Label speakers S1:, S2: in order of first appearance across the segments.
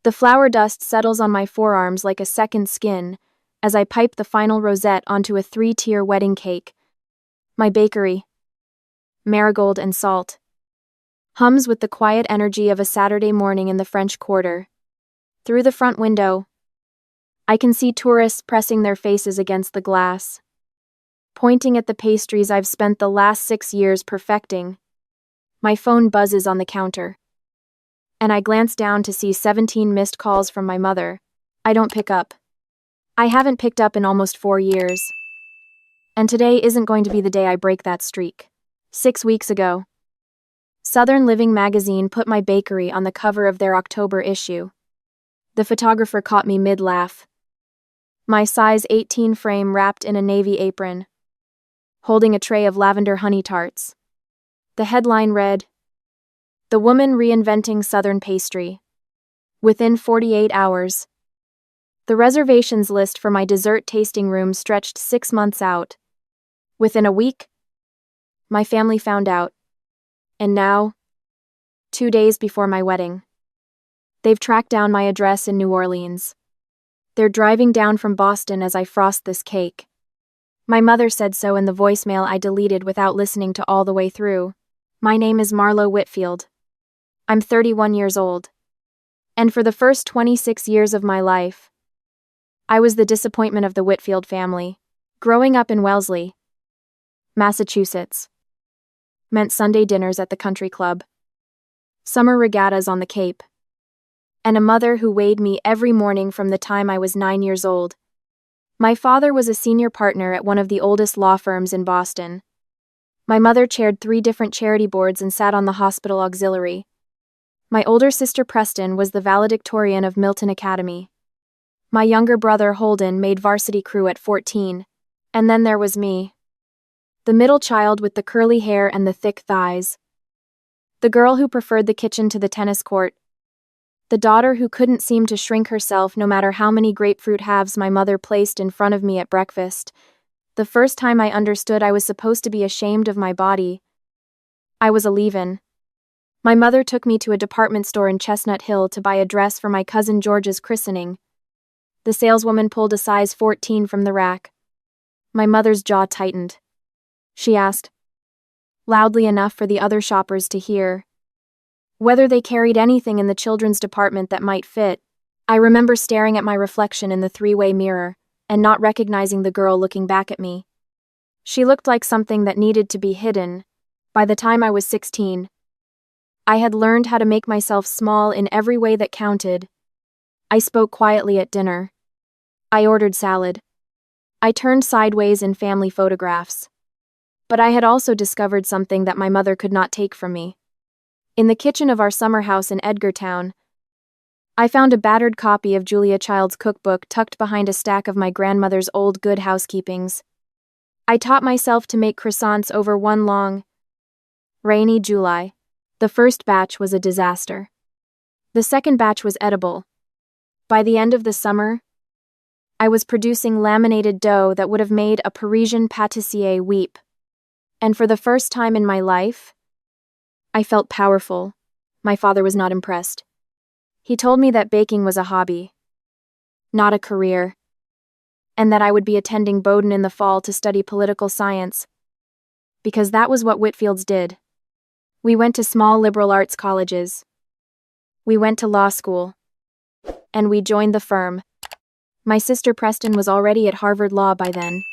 S1: The flour dust settles on my forearms like a second skin as I pipe the final rosette onto a 3-tier wedding cake. My bakery, marigold and salt, hums with the quiet energy of a Saturday morning in the French Quarter. Through the front window, I can see tourists pressing their faces against the glass, pointing at the pastries I've spent the last 6 years perfecting. My phone buzzes on the counter, and I glance down to see 17 missed calls from my mother. I don't pick up. I haven't picked up in almost 4 years. And today isn't going to be the day I break that streak. 6 weeks ago, Southern Living magazine put my bakery on the cover of their October issue. The photographer caught me mid-laugh. My size 18 frame wrapped in a navy apron, holding a tray of lavender honey tarts. The headline read, "The Woman Reinventing Southern Pastry." Within 48 hours, the reservations list for my dessert tasting room stretched 6 months out. Within a week, my family found out. And now, 2 days before my wedding, they've tracked down my address in New Orleans. They're driving down from Boston as I frost this cake. My mother said so in the voicemail I deleted without listening to all the way through. My name is Marlow Whitfield. I'm 31 years old. And for the first 26 years of my life, I was the disappointment of the Whitfield family. Growing up in Wellesley, Massachusetts, meant Sunday dinners at the country club, summer regattas on the Cape, and a mother who weighed me every morning from the time I was 9 years old. My father was a senior partner at one of the oldest law firms in Boston. My mother chaired 3 different charity boards and sat on the hospital auxiliary. My older sister Preston was the valedictorian of Milton Academy. My younger brother Holden made varsity crew at 14. And then there was me, the middle child with the curly hair and the thick thighs, the girl who preferred the kitchen to the tennis court, the daughter who couldn't seem to shrink herself no matter how many grapefruit halves my mother placed in front of me at breakfast. The first time I understood I was supposed to be ashamed of my body, I was a leave-in. My mother took me to a department store in Chestnut Hill to buy a dress for my cousin George's christening. The saleswoman pulled a size 14 from the rack. My mother's jaw tightened. She asked, loudly enough for the other shoppers to hear, whether they carried anything in the children's department that might fit. I remember staring at my reflection in the 3-way mirror and not recognizing the girl looking back at me. She looked like something that needed to be hidden. By the time I was 16, I had learned how to make myself small in every way that counted. I spoke quietly at dinner. I ordered salad. I turned sideways in family photographs. But I had also discovered something that my mother could not take from me. In the kitchen of our summer house in Edgartown, I found a battered copy of Julia Child's cookbook tucked behind a stack of my grandmother's old Good Housekeepings. I taught myself to make croissants over one long, rainy July. The first batch was a disaster. The second batch was edible. By the end of the summer, I was producing laminated dough that would have made a Parisian pâtissier weep. And for the first time in my life, I felt powerful. My father was not impressed. He told me that baking was a hobby, not a career, and that I would be attending Bowdoin in the fall to study political science, because that was what Whitfields did. We went to small liberal arts colleges. We went to law school. And we joined the firm. My sister Preston was already at Harvard Law by then.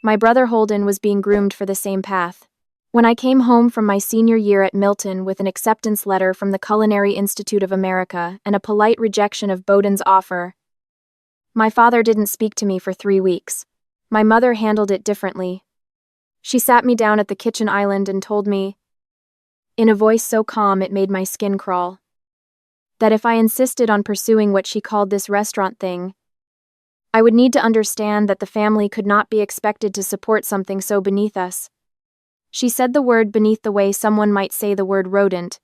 S1: My brother Holden was being groomed for the same path. When I came home from my senior year at Milton with an acceptance letter from the Culinary Institute of America and a polite rejection of Bowdoin's offer, my father didn't speak to me for 3 weeks. My mother handled it differently. She sat me down at the kitchen island and told me, in a voice so calm it made my skin crawl, that if I insisted on pursuing what she called this restaurant thing, I would need to understand that the family could not be expected to support something so beneath us. She said the word beneath the way someone might say the word rodent.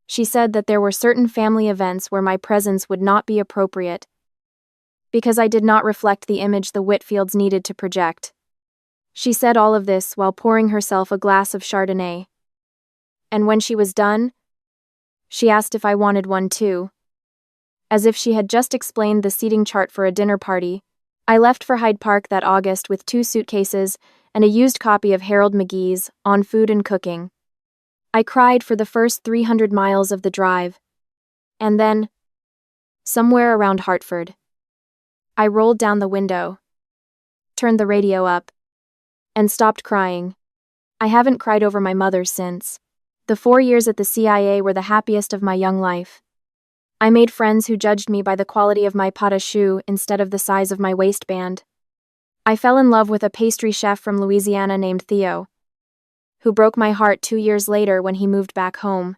S1: She said that there were certain family events where my presence would not be appropriate, because I did not reflect the image the Whitfields needed to project. She said all of this while pouring herself a glass of Chardonnay. And when she was done, she asked if I wanted one too. as if she had just explained the seating chart for a dinner party. I left for Hyde Park that August with 2 suitcases and a used copy of Harold McGee's On Food and Cooking. I cried for the first 300 miles of the drive. And then, somewhere around Hartford, I rolled down the window, turned the radio up, and stopped crying. I haven't cried over my mother since. The 4 years at the CIA were the happiest of my young life. I made friends who judged me by the quality of my pas de choux instead of the size of my waistband. I fell in love with a pastry chef from Louisiana named Theo, who broke my heart 2 years later when he moved back home.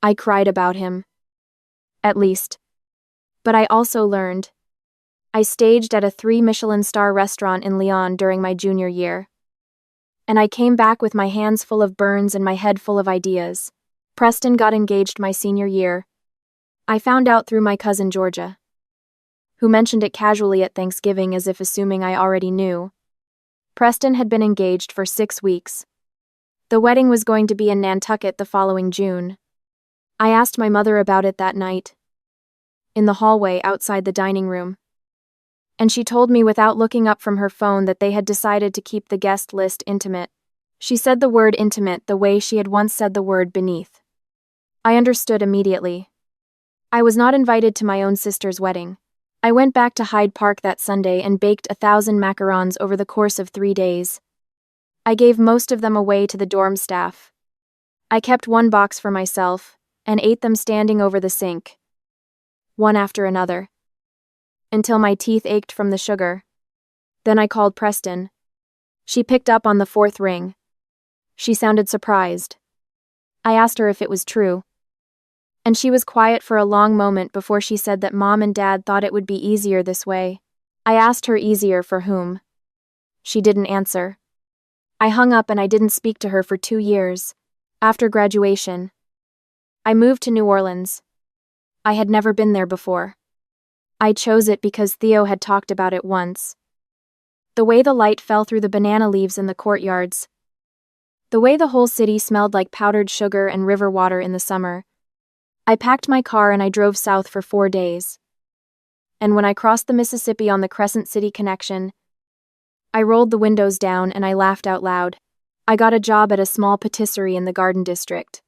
S1: I cried about him. At least. But I also learned. I staged at a 3-Michelin-star restaurant in Lyon during my junior year. And I came back with my hands full of burns and my head full of ideas. Preston got engaged my senior year. I found out through my cousin Georgia, who mentioned it casually at Thanksgiving as if assuming I already knew. Preston had been engaged for 6 weeks. The wedding was going to be in Nantucket the following June. I asked my mother about it that night, in the hallway outside the dining room. And she told me without looking up from her phone that they had decided to keep the guest list intimate. She said the word intimate the way she had once said the word beneath. I understood immediately. I was not invited to my own sister's wedding. I went back to Hyde Park that Sunday and baked 1,000 macarons over the course of 3 days. I gave most of them away to the dorm staff. I kept 1 box for myself and ate them standing over the sink, one after another, until my teeth ached from the sugar. Then I called Preston. She picked up on the 4th ring. She sounded surprised. I asked her if it was true, and she was quiet for a long moment before she said that Mom and Dad thought it would be easier this way. I asked her easier for whom. She didn't answer. I hung up and I didn't speak to her for 2 years. After graduation, I moved to New Orleans. I had never been there before. I chose it because Theo had talked about it once. The way the light fell through the banana leaves in the courtyards. The way the whole city smelled like powdered sugar and river water in the summer. I packed my car and I drove south for 4 days. And when I crossed the Mississippi on the Crescent City connection, I rolled the windows down and I laughed out loud. I got a job at a small patisserie in the Garden District.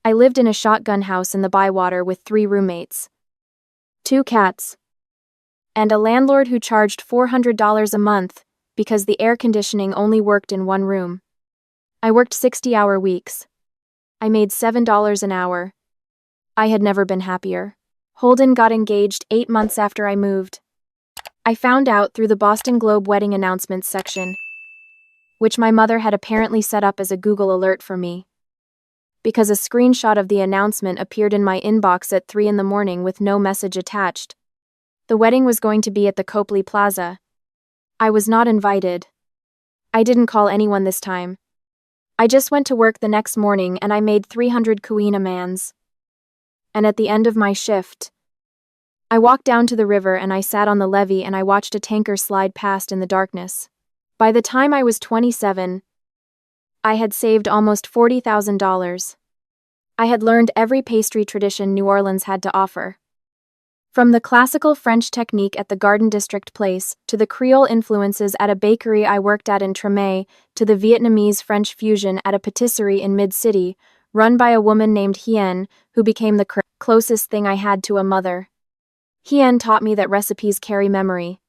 S1: I lived in a shotgun house in the Bywater with 3 roommates, 2 cats, and a landlord who charged $400 a month because the air conditioning only worked in 1 room. I worked 60-hour weeks. I made $7 an hour. I had never been happier. Holden got engaged 8 months after I moved. I found out through the Boston Globe wedding announcements section, which my mother had apparently set up as a Google alert for me, because a screenshot of the announcement appeared in my inbox at 3 a.m. with no message attached. The wedding was going to be at the Copley Plaza. I was not invited. I didn't call anyone this time. I just went to work the next morning and I made 300 Kuina mans. And at the end of my shift, I walked down to the river and I sat on the levee and I watched a tanker slide past in the darkness. By the time I was 27, I had saved almost $40,000. I had learned every pastry tradition New Orleans had to offer. From the classical French technique at the Garden District place, to the Creole influences at a bakery I worked at in Tremé, to the Vietnamese-French fusion at a patisserie in Mid-City, run by a woman named Hien, who became the closest thing I had to a mother. Hien taught me that recipes carry memory,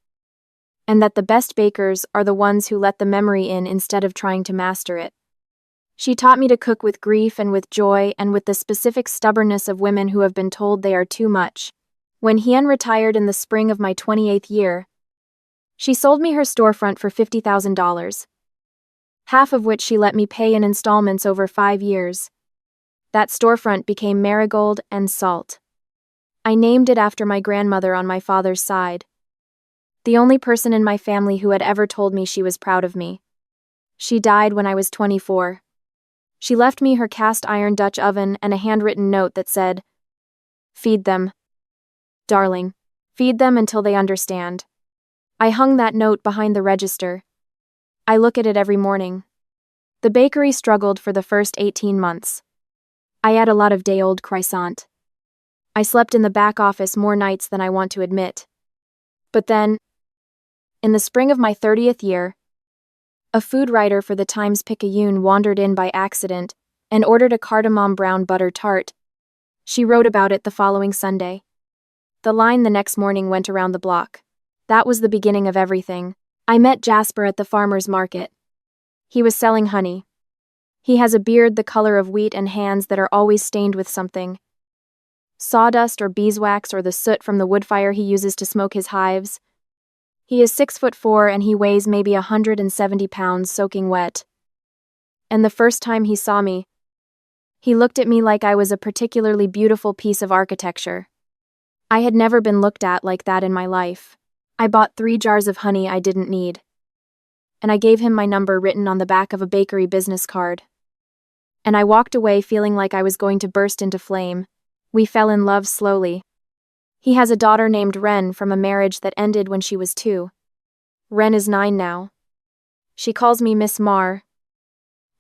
S1: and that the best bakers are the ones who let the memory in instead of trying to master it. She taught me to cook with grief and with joy and with the specific stubbornness of women who have been told they are too much. When Hien retired in the spring of my 28th year, she sold me her storefront for $50,000, half of which she let me pay in installments over 5 years. That storefront became Marigold and Salt. I named it after my grandmother on my father's side, the only person in my family who had ever told me she was proud of me. She died when I was 24. She left me her cast iron Dutch oven and a handwritten note that said, "Feed them, darling. Feed them until they understand." I hung that note behind the register. I look at it every morning. The bakery struggled for the first 18 months. I had a lot of day-old croissant. I slept in the back office more nights than I want to admit. But then, in the spring of my 30th year, a food writer for the Times-Picayune wandered in by accident and ordered a cardamom brown butter tart. She wrote about it the following Sunday. The line the next morning went around the block. That was the beginning of everything. I met Jasper at the farmer's market. He was selling honey. He has a beard the color of wheat and hands that are always stained with something. Sawdust or beeswax or the soot from the wood fire he uses to smoke his hives. He is 6'4" and he weighs maybe 170 pounds soaking wet. And the first time he saw me, he looked at me like I was a particularly beautiful piece of architecture. I had never been looked at like that in my life. I bought 3 jars of honey I didn't need. And I gave him my number written on the back of a bakery business card. And I walked away feeling like I was going to burst into flame. We fell in love slowly. He has a daughter named Wren from a marriage that ended when she was 2. Wren is 9 now. She calls me Miss Marr.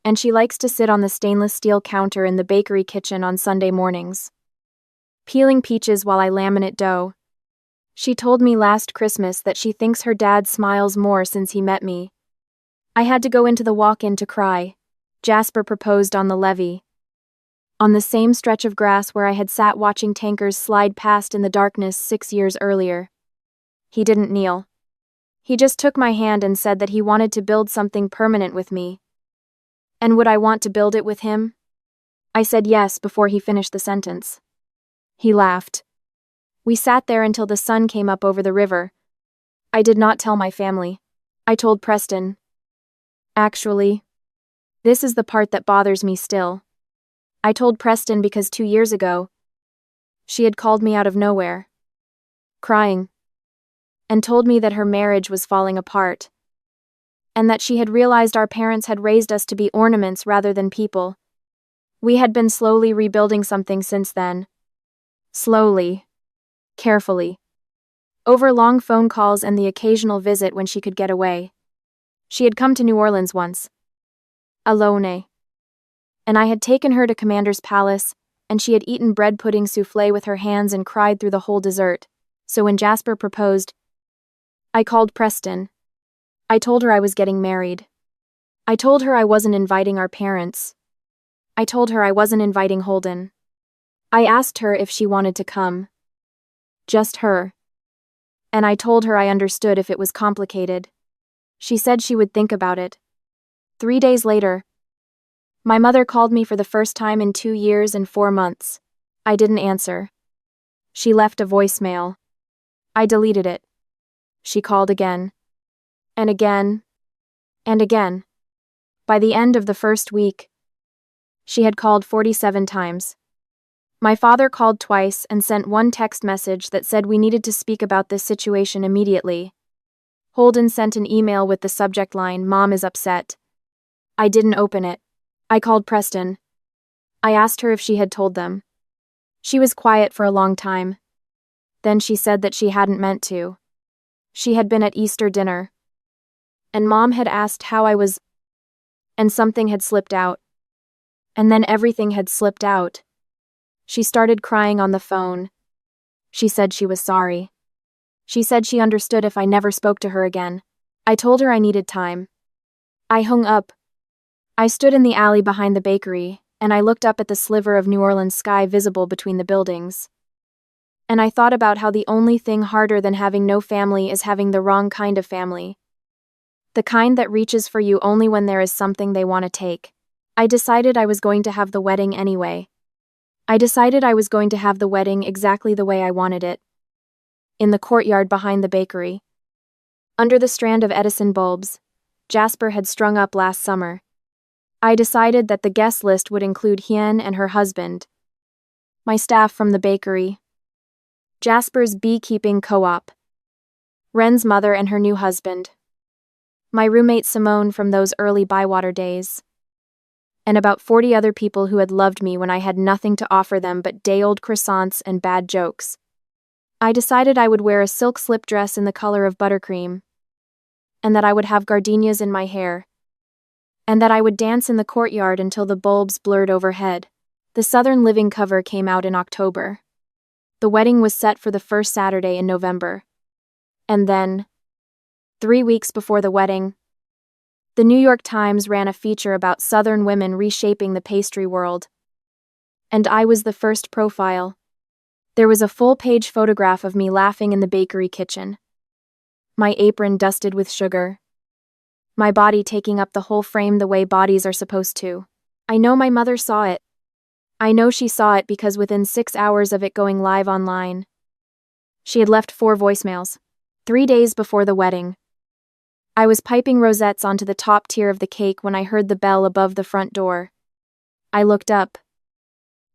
S1: And she likes to sit on the stainless steel counter in the bakery kitchen on Sunday mornings, peeling peaches while I laminate dough. She told me last Christmas that she thinks her dad smiles more since he met me. I had to go into the walk-in to cry. Jasper proposed on the levee. On the same stretch of grass where I had sat watching tankers slide past in the darkness 6 years earlier. He didn't kneel. He just took my hand and said that he wanted to build something permanent with me. And would I want to build it with him? I said yes before he finished the sentence. He laughed. We sat there until the sun came up over the river. I did not tell my family. I told Preston. Actually, this is the part that bothers me still. I told Preston because 2 years ago, she had called me out of nowhere, crying, and told me that her marriage was falling apart, and that she had realized our parents had raised us to be ornaments rather than people. We had been slowly rebuilding something since then. Slowly. Carefully. Over long phone calls and the occasional visit when she could get away. She had come to New Orleans once. Alone. And I had taken her to Commander's Palace, and she had eaten bread pudding soufflé with her hands and cried through the whole dessert. So when Jasper proposed, I called Preston. I told her I was getting married. I told her I wasn't inviting our parents. I told her I wasn't inviting Holden. I asked her if she wanted to come. Just her. And I told her I understood if it was complicated. She said she would think about it. 3 days later, my mother called me for the first time in 2 years and 4 months. I didn't answer. She left a voicemail. I deleted it. She called again. And again. And again. By the end of the first week, she had called 47 times. My father called twice and sent one text message that said we needed to speak about this situation immediately. Holden sent an email with the subject line, "Mom is upset." I didn't open it. I called Preston. I asked her if she had told them. She was quiet for a long time. Then she said that she hadn't meant to. She had been at Easter dinner. And Mom had asked how I was, and something had slipped out. And then everything had slipped out. She started crying on the phone. She said she was sorry. She said she understood if I never spoke to her again. I told her I needed time. I hung up. I stood in the alley behind the bakery, and I looked up at the sliver of New Orleans sky visible between the buildings. And I thought about how the only thing harder than having no family is having the wrong kind of family. The kind that reaches for you only when there is something they want to take. I decided I was going to have the wedding anyway. I decided I was going to have the wedding exactly the way I wanted it. In the courtyard behind the bakery. Under the strand of Edison bulbs Jasper had strung up last summer. I decided that the guest list would include Hien and her husband, my staff from the bakery, Jasper's beekeeping co-op, Wren's mother and her new husband, my roommate Simone from those early Bywater days, and about 40 other people who had loved me when I had nothing to offer them but day-old croissants and bad jokes. I decided I would wear a silk slip dress in the color of buttercream, and that I would have gardenias in my hair, and that I would dance in the courtyard until the bulbs blurred overhead. The Southern Living cover came out in October. The wedding was set for the first Saturday in November. And then, 3 weeks before the wedding, the New York Times ran a feature about Southern women reshaping the pastry world. And I was the first profile. There was a full-page photograph of me laughing in the bakery kitchen. My apron dusted with sugar. My body taking up the whole frame the way bodies are supposed to. I know my mother saw it. I know she saw it because within 6 hours of it going live online, she had left 4 voicemails, 3 days before the wedding. I was piping rosettes onto the top tier of the cake when I heard the bell above the front door. I looked up,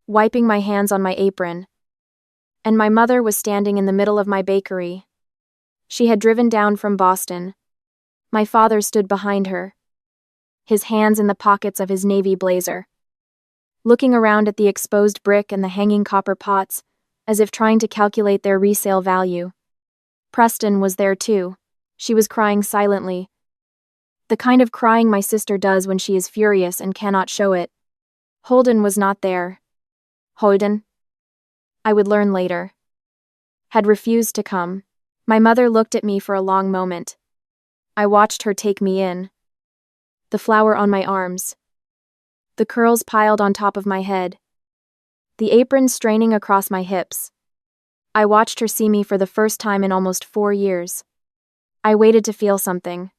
S1: wiping my hands on my apron, and my mother was standing in the middle of my bakery. She had driven down from Boston. My father stood behind her, his hands in the pockets of his navy blazer, looking around at the exposed brick and the hanging copper pots, as if trying to calculate their resale value. Preston was there too. She was crying silently. The kind of crying my sister does when she is furious and cannot show it. Holden was not there. Holden, I would learn later, had refused to come. My mother looked at me for a long moment. I watched her take me in. The flower on my arms. The curls piled on top of my head. The apron straining across my hips. I watched her see me for the first time in almost 4 years. I waited to feel something.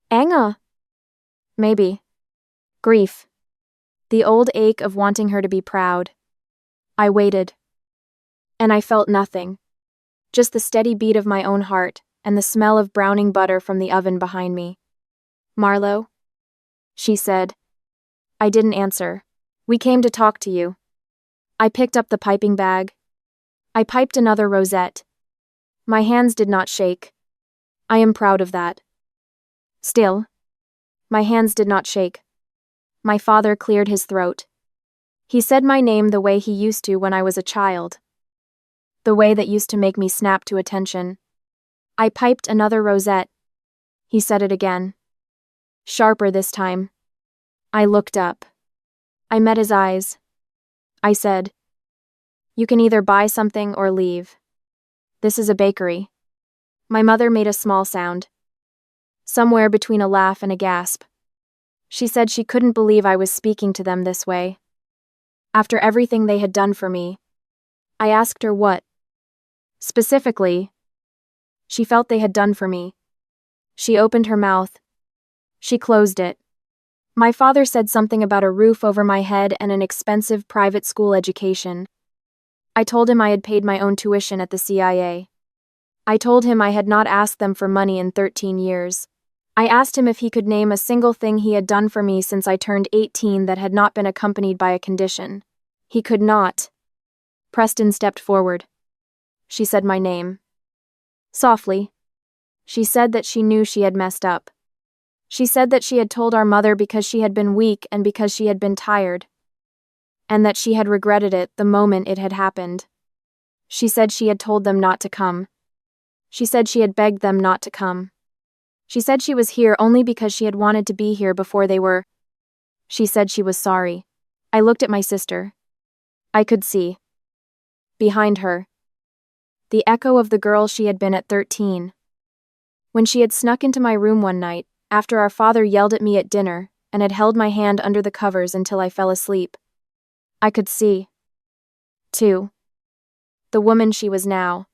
S1: Anger? Maybe. Grief. The old ache of wanting her to be proud. I waited. And I felt nothing. Just the steady beat of my own heart and the smell of browning butter from the oven behind me. Marlow? She said. I didn't answer. We came to talk to you. I picked up the piping bag. I piped another rosette. My hands did not shake. I am proud of that. Still, my hands did not shake. My father cleared his throat. He said my name the way he used to when I was a child. The way that used to make me snap to attention. I piped another rosette. He said it again. Sharper this time. I looked up. I met his eyes. I said, "You can either buy something or leave. This is a bakery." My mother made a small sound. Somewhere between a laugh and a gasp. She said she couldn't believe I was speaking to them this way. After everything they had done for me. I asked her what, specifically, she felt they had done for me. She opened her mouth. She closed it. My father said something about a roof over my head and an expensive private school education. I told him I had paid my own tuition at the CIA. I told him I had not asked them for money in 13 years. I asked him if he could name a single thing he had done for me since I turned 18 that had not been accompanied by a condition. He could not. Preston stepped forward. She said my name. Softly. She said that she knew she had messed up. She said that she had told our mother because she had been weak and because she had been tired. And that she had regretted it the moment it had happened. She said she had told them not to come. She said she had begged them not to come. She said she was here only because she had wanted to be here before they were. She said she was sorry. I looked at my sister. I could see, behind her, the echo of the girl she had been at 13. When she had snuck into my room one night, after our father yelled at me at dinner, and had held my hand under the covers until I fell asleep. I could see, too, the woman she was now.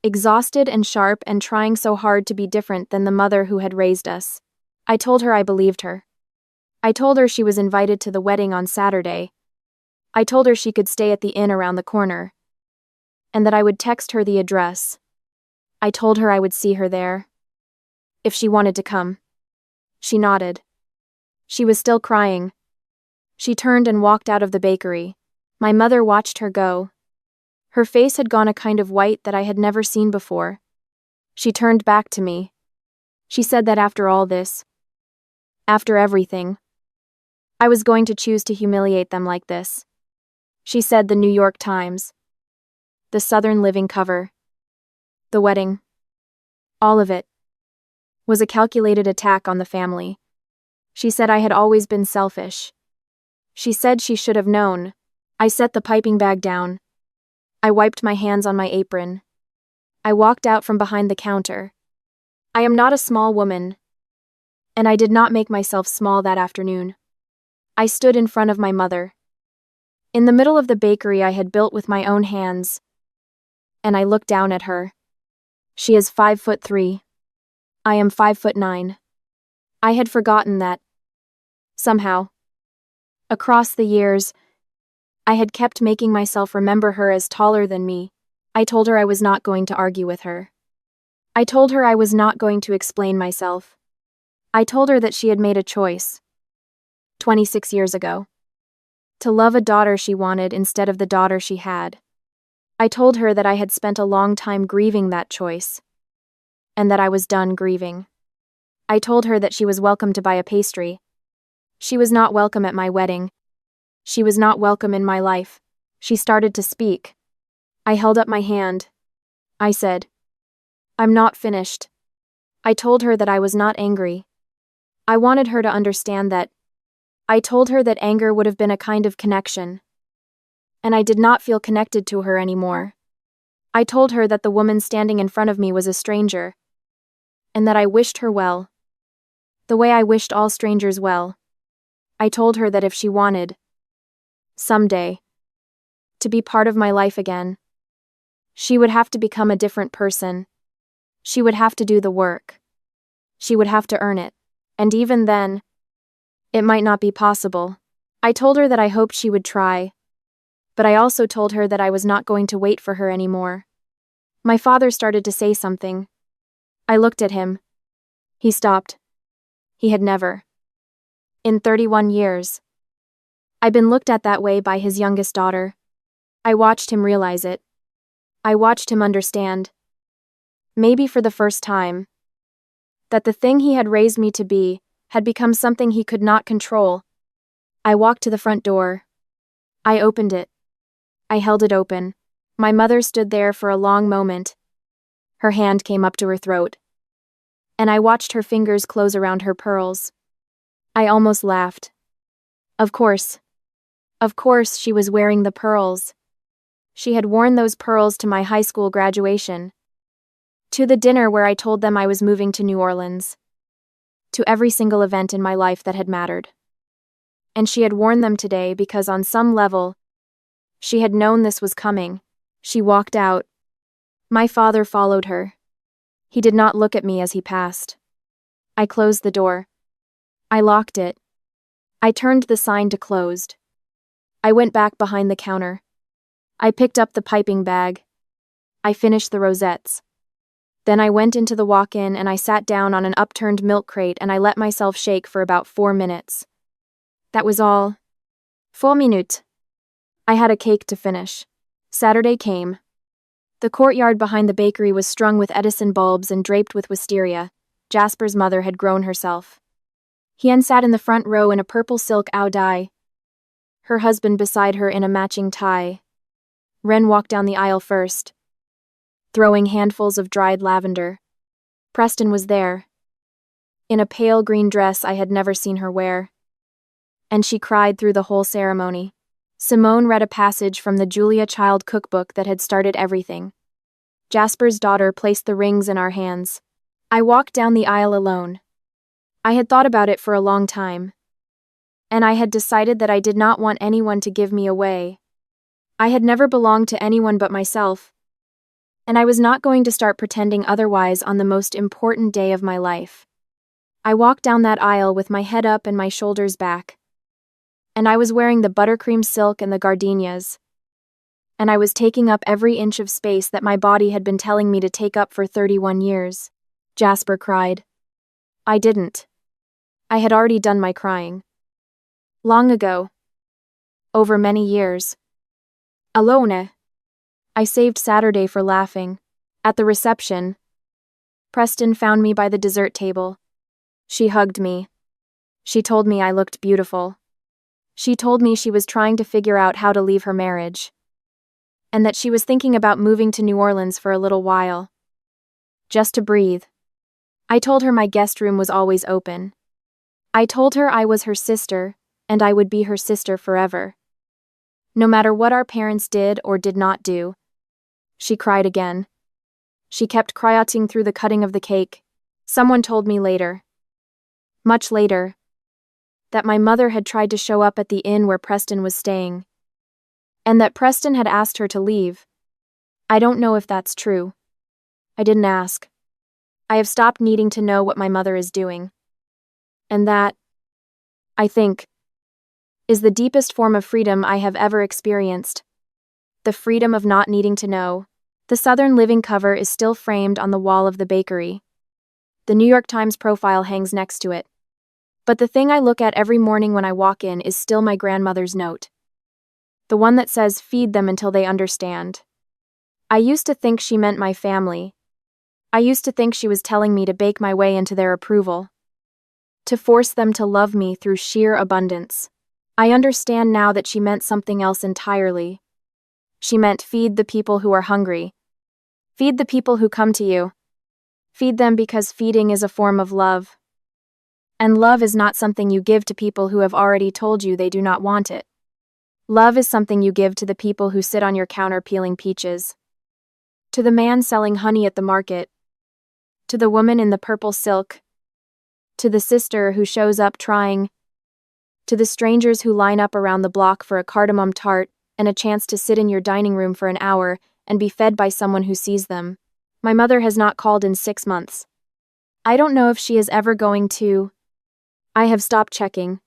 S1: Exhausted and sharp and trying so hard to be different than the mother who had raised us. I told her I believed her. I told her she was invited to the wedding on Saturday. I told her she could stay at the inn around the corner. And that I would text her the address. I told her I would see her there. If she wanted to come. She nodded. She was still crying. She turned and walked out of the bakery. My mother watched her go. Her face had gone a kind of white that I had never seen before. She turned back to me. She said that after all this, after everything, I was going to choose to humiliate them like this. She said the New York Times, the Southern Living cover, the wedding, all of it, was a calculated attack on the family. She said I had always been selfish. She said she should have known. I set the piping bag down. I wiped my hands on my apron. I walked out from behind the counter. I am not a small woman, and I did not make myself small that afternoon. I stood in front of my mother. In the middle of the bakery I had built with my own hands, and I looked down at her. She is 5'3". I am 5'9". I had forgotten that. Somehow, across the years, I had kept making myself remember her as taller than me. I told her I was not going to argue with her. I told her I was not going to explain myself. I told her that she had made a choice, 26 years ago, to love a daughter she wanted instead of the daughter she had. I told her that I had spent a long time grieving that choice, and that I was done grieving. I told her that she was welcome to buy a pastry. She was not welcome at my wedding. She was not welcome in my life. She started to speak. I held up my hand. I said, "I'm not finished." I told her that I was not angry. I wanted her to understand that. I told her that anger would have been a kind of connection, and I did not feel connected to her anymore. I told her that the woman standing in front of me was a stranger, and that I wished her well, the way I wished all strangers well. I told her that if she wanted, someday, to be part of my life again, she would have to become a different person. She would have to do the work. She would have to earn it. And even then, it might not be possible. I told her that I hoped she would try, but I also told her that I was not going to wait for her anymore. My father started to say something. I looked at him. He stopped. He had never, in 31 years, I'd been looked at that way by his youngest daughter. I watched him realize it. I watched him understand, maybe for the first time, that the thing he had raised me to be had become something he could not control. I walked to the front door. I opened it. I held it open. My mother stood there for a long moment. Her hand came up to her throat, and I watched her fingers close around her pearls. I almost laughed. Of course, she was wearing the pearls. She had worn those pearls to my high school graduation, to the dinner where I told them I was moving to New Orleans, to every single event in my life that had mattered. And she had worn them today because on some level, she had known this was coming. She walked out. My father followed her. He did not look at me as he passed. I closed the door. I locked it. I turned the sign to closed. I went back behind the counter. I picked up the piping bag. I finished the rosettes. Then I went into the walk-in and I sat down on an upturned milk crate and I let myself shake for about 4 minutes. That was all. 4 minutes. I had a cake to finish. Saturday came. The courtyard behind the bakery was strung with Edison bulbs and draped with wisteria. Jasper's mother had grown herself. Hien sat in the front row in a purple silk audai, her husband beside her in a matching tie. Ren walked down the aisle first, throwing handfuls of dried lavender. Preston was there, in a pale green dress I had never seen her wear, and she cried through the whole ceremony. Simone read a passage from the Julia Child cookbook that had started everything. Jasper's daughter placed the rings in our hands. I walked down the aisle alone. I had thought about it for a long time, and I had decided that I did not want anyone to give me away. I had never belonged to anyone but myself, and I was not going to start pretending otherwise on the most important day of my life. I walked down that aisle with my head up and my shoulders back, and I was wearing the buttercream silk and the gardenias, and I was taking up every inch of space that my body had been telling me to take up for 31 years. Jasper cried. I didn't. I had already done my crying. Long ago. Over many years. Alone. I saved Saturday for laughing. At the reception, Preston found me by the dessert table. She hugged me. She told me I looked beautiful. She told me she was trying to figure out how to leave her marriage, and that she was thinking about moving to New Orleans for a little while, just to breathe. I told her my guest room was always open. I told her I was her sister, and I would be her sister forever. No matter what our parents did or did not do, She cried again. She kept crying through the cutting of the cake. Someone told me later, much later, that my mother had tried to show up at the inn where Preston was staying, and that Preston had asked her to leave. I don't know if that's true. I didn't ask. I have stopped needing to know what my mother is doing. And that, I think, is the deepest form of freedom I have ever experienced. The freedom of not needing to know. The Southern Living cover is still framed on the wall of the bakery. The New York Times profile hangs next to it. But the thing I look at every morning when I walk in is still my grandmother's note. The one that says, "Feed them until they understand." I used to think she meant my family. I used to think she was telling me to bake my way into their approval, to force them to love me through sheer abundance. I understand now that she meant something else entirely. She meant feed the people who are hungry. Feed the people who come to you. Feed them because feeding is a form of love. And love is not something you give to people who have already told you they do not want it. Love is something you give to the people who sit on your counter peeling peaches. To the man selling honey at the market. To the woman in the purple silk. To the sister who shows up trying. To the strangers who line up around the block for a cardamom tart and a chance to sit in your dining room for an hour and be fed by someone who sees them. My mother has not called in 6 months. I don't know if she is ever going to. I have stopped checking.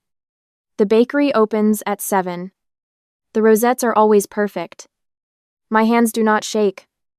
S1: The bakery opens at 7. The rosettes are always perfect. My hands do not shake.